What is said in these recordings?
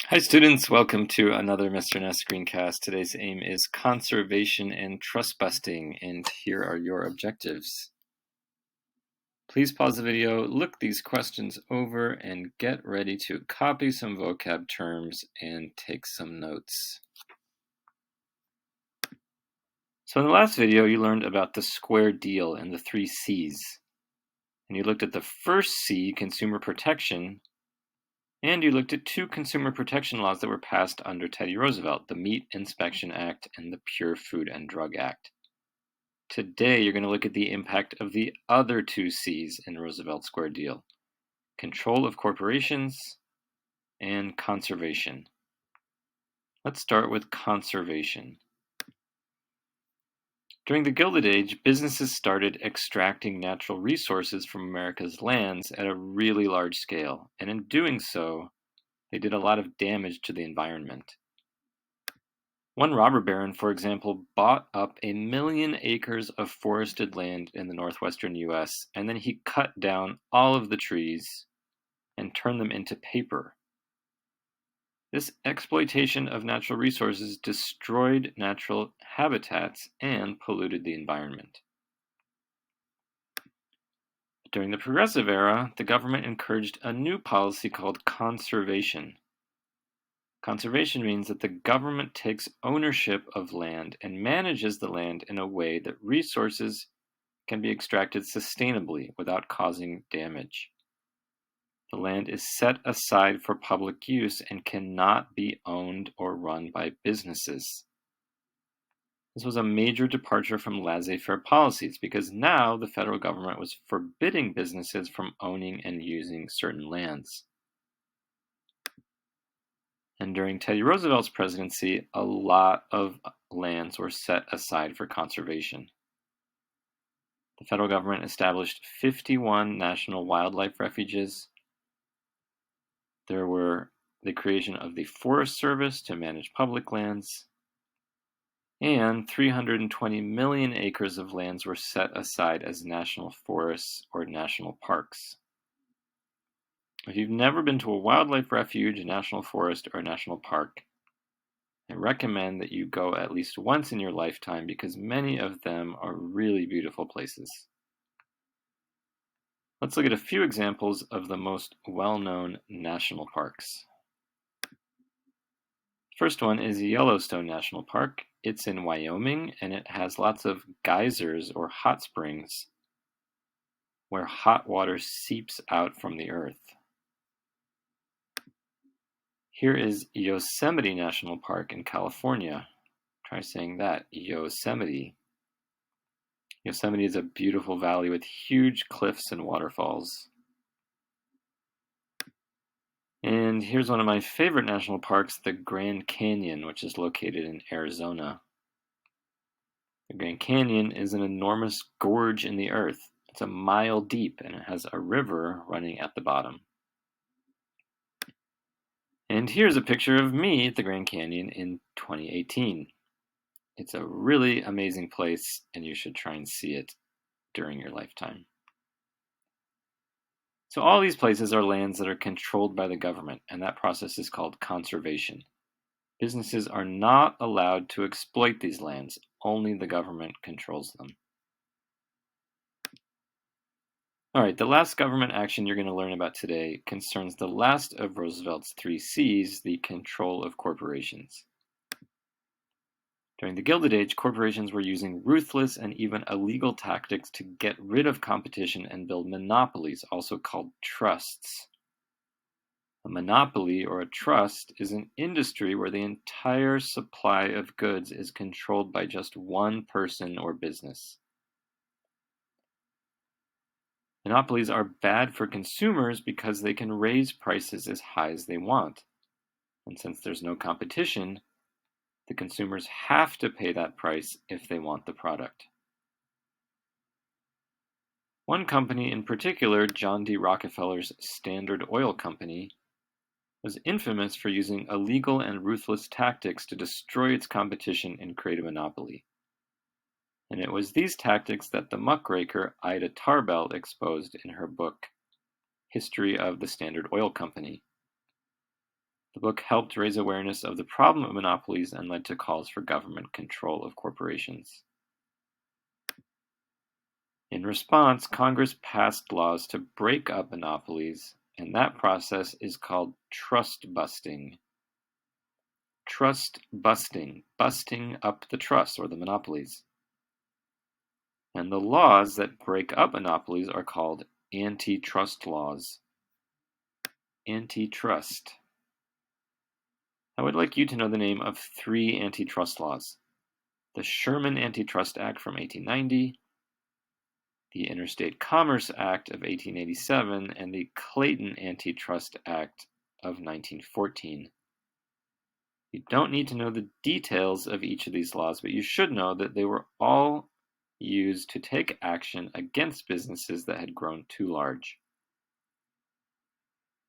Hi students, welcome to another Mr. Ness screencast. Today's aim is conservation and trust busting, and here are your objectives. Please pause the video, look these questions over, and get ready to copy some vocab terms and take some notes. So in the last video, you learned about the square deal and the 3 C's. And you looked at the first C, consumer protection, and you looked at 2 consumer protection laws that were passed under Teddy Roosevelt, the Meat Inspection Act and the Pure Food and Drug Act. Today, you're going to look at the impact of the other 2 C's in Roosevelt's Square Deal: control of corporations and conservation. Let's start with conservation. During the Gilded Age, businesses started extracting natural resources from America's lands at a really large scale, and in doing so, they did a lot of damage to the environment. One robber baron, for example, bought up 1 million acres of forested land in the northwestern US, and then he cut down all of the trees and turned them into paper. This exploitation of natural resources destroyed natural habitats and polluted the environment. During the Progressive Era, the government encouraged a new policy called conservation. Conservation means that the government takes ownership of land and manages the land in a way that resources can be extracted sustainably without causing damage. The land is set aside for public use and cannot be owned or run by businesses. This was a major departure from laissez-faire policies because now the federal government was forbidding businesses from owning and using certain lands. And during Teddy Roosevelt's presidency, a lot of lands were set aside for conservation. The federal government established 51 national wildlife refuges. There were the creation of the Forest Service to manage public lands, and 320 million acres of lands were set aside as national forests or national parks. If you've never been to a wildlife refuge, a national forest, or a national park, I recommend that you go at least once in your lifetime because many of them are really beautiful places. Let's look at a few examples of the most well-known national parks. First one is Yellowstone National Park. It's in Wyoming, and it has lots of geysers or hot springs where hot water seeps out from the earth. Here is Yosemite National Park in California. Try saying that, Yosemite. Yosemite is a beautiful valley with huge cliffs and waterfalls. And here's one of my favorite national parks, the Grand Canyon, which is located in Arizona. The Grand Canyon is an enormous gorge in the earth. It's a mile deep and it has a river running at the bottom. And here's a picture of me at the Grand Canyon in 2018. It's a really amazing place and you should try and see it during your lifetime. So all these places are lands that are controlled by the government, and that process is called conservation. Businesses are not allowed to exploit these lands. Only the government controls them. All right, the last government action you're going to learn about today concerns the last of Roosevelt's 3 C's, the control of corporations. During the Gilded Age, corporations were using ruthless and even illegal tactics to get rid of competition and build monopolies, also called trusts. A monopoly or a trust is an industry where the entire supply of goods is controlled by just one person or business. Monopolies are bad for consumers because they can raise prices as high as they want. And since there's no competition, the consumers have to pay that price if they want the product. One company in particular, John D. Rockefeller's Standard Oil Company, was infamous for using illegal and ruthless tactics to destroy its competition and create a monopoly. And it was these tactics that the muckraker Ida Tarbell exposed in her book, History of the Standard Oil Company. The book helped raise awareness of the problem of monopolies and led to calls for government control of corporations. In response, Congress passed laws to break up monopolies, and that process is called trust busting. Trust busting, busting up the trusts or the monopolies. And the laws that break up monopolies are called antitrust laws. Antitrust. I would like you to know the name of 3 antitrust laws: the Sherman Antitrust Act from 1890, the Interstate Commerce Act of 1887, and the Clayton Antitrust Act of 1914. You don't need to know the details of each of these laws, but you should know that they were all used to take action against businesses that had grown too large.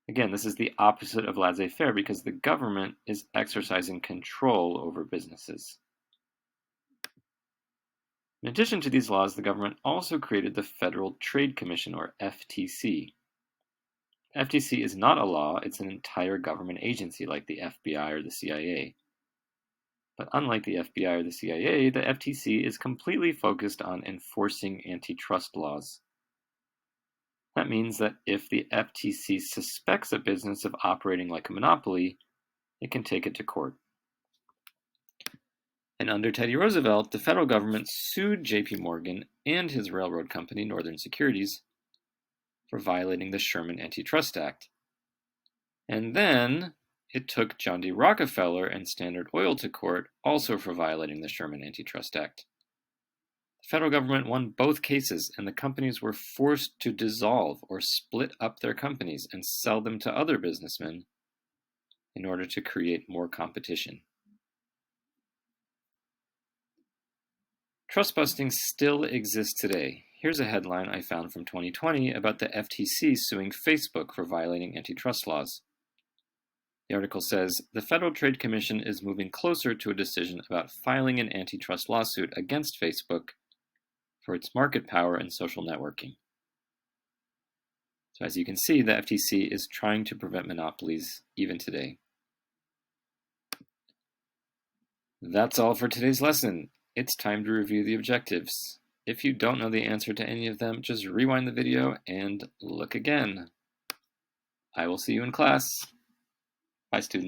Again, this is the opposite of laissez-faire because the government is exercising control over businesses. In addition to these laws, the government also created the Federal Trade Commission, or FTC. FTC is not a law, it's an entire government agency like the FBI or the CIA. But unlike the FBI or the CIA, the FTC is completely focused on enforcing antitrust laws. That means that if the FTC suspects a business of operating like a monopoly, it can take it to court. And under Teddy Roosevelt, the federal government sued J.P. Morgan and his railroad company, Northern Securities, for violating the Sherman Antitrust Act. And then it took John D. Rockefeller and Standard Oil to court, also for violating the Sherman Antitrust Act. The federal government won both cases, and the companies were forced to dissolve or split up their companies and sell them to other businessmen in order to create more competition. Trust busting still exists today. Here's a headline I found from 2020 about the FTC suing Facebook for violating antitrust laws. The article says, the Federal Trade Commission is moving closer to a decision about filing an antitrust lawsuit against Facebook for its market power and social networking. So as you can see, the FTC is trying to prevent monopolies even today. That's all for today's lesson. It's time to review the objectives. If you don't know the answer to any of them, just rewind the video and look again. I will see you in class. Bye, students.